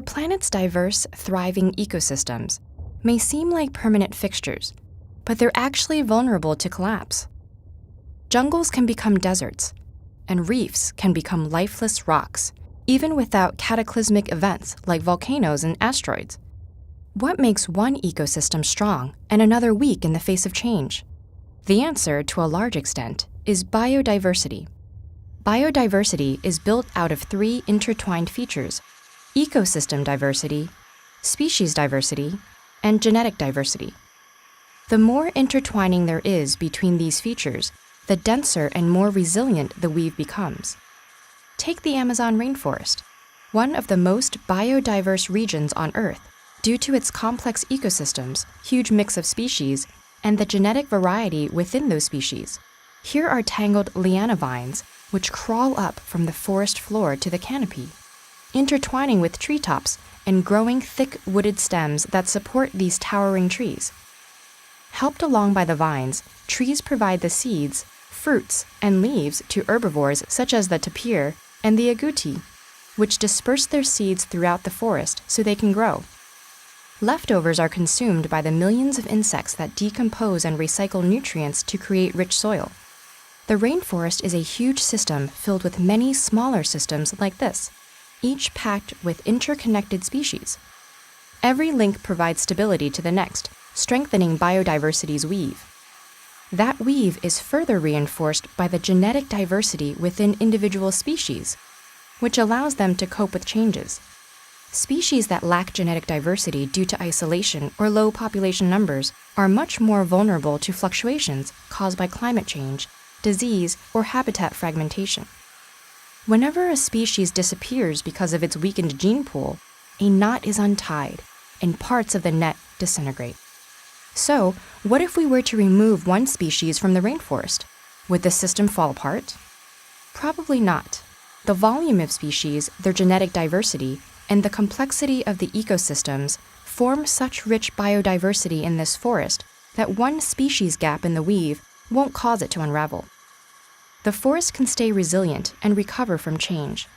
planet's diverse, thriving ecosystems may seem like permanent fixtures, but they're actually vulnerable to collapse. Jungles can become deserts, and reefs can become lifeless rocks, even without cataclysmic events like volcanoes and asteroids. What makes one ecosystem strong and another weak in the face of change? The answer, to a large extent, is biodiversity. Biodiversity is built out of three intertwined features: ecosystem diversity, species diversity, and genetic diversity. The more intertwining there is between these features, the denser and more resilient the weave becomes. Take the Amazon rainforest, one of the most biodiverse regions on Earth due to its complex ecosystems, huge mix of species, and the genetic variety within those species. Here are tangled liana vines, which crawl up from the forest floor to the canopy, intertwining with treetops and growing thick wooded stems that support these towering trees. Helped along by the vines, trees provide the seeds, fruits, and leaves to herbivores such as the tapir and the agouti, which disperse their seeds throughout the forest so they can grow. Leftovers are consumed by the millions of insects that decompose and recycle nutrients to create rich soil. The rainforest is a huge system filled with many smaller systems like this, each packed with interconnected species. Every link provides stability to the next, strengthening biodiversity's weave. That weave is further reinforced by the genetic diversity within individual species, which allows them to cope with changes. Species that lack genetic diversity due to isolation or low population numbers are much more vulnerable to fluctuations caused by climate change, disease, or habitat fragmentation. Whenever a species disappears because of its weakened gene pool, a knot is untied and parts of the net disintegrate. So, what if we were to remove one species from the rainforest? Would the system fall apart? Probably not. The volume of species, their genetic diversity, and the complexity of the ecosystems form such rich biodiversity in this forest that one species gap in the weave won't cause it to unravel. The forest can stay resilient and recover from change.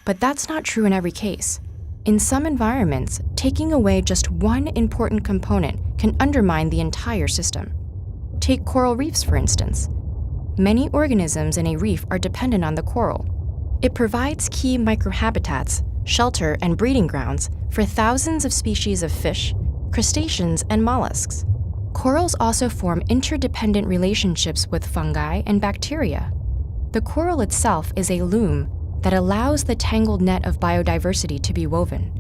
But that's not true in every case. In some environments, taking away just one important component can undermine the entire system. Take coral reefs, for instance. Many organisms in a reef are dependent on the coral. It provides key microhabitats, shelter, and breeding grounds for thousands of species of fish, crustaceans, and mollusks. Corals also form interdependent relationships with fungi and bacteria. The coral itself is a loom that allows the tangled net of biodiversity to be woven.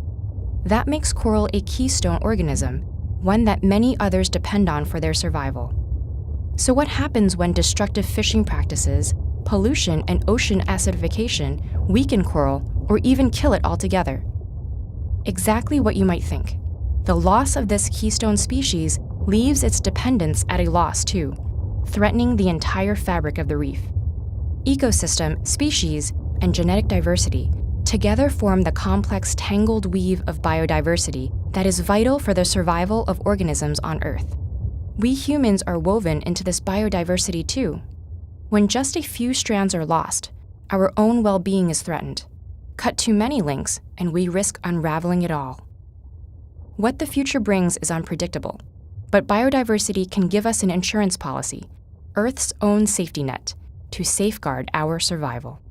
That makes coral a keystone organism, one that many others depend on for their survival. So what happens when destructive fishing practices, pollution, and ocean acidification weaken coral or even kill it altogether? Exactly what you might think. The loss of this keystone species leaves its dependents at a loss too, threatening the entire fabric of the reef. Ecosystem, species, and genetic diversity together form the complex tangled weave of biodiversity that is vital for the survival of organisms on Earth. We humans are woven into this biodiversity too. When just a few strands are lost, our own well-being is threatened. Cut too many links, and we risk unraveling it all. What the future brings is unpredictable, but biodiversity can give us an insurance policy, Earth's own safety net, to safeguard our survival.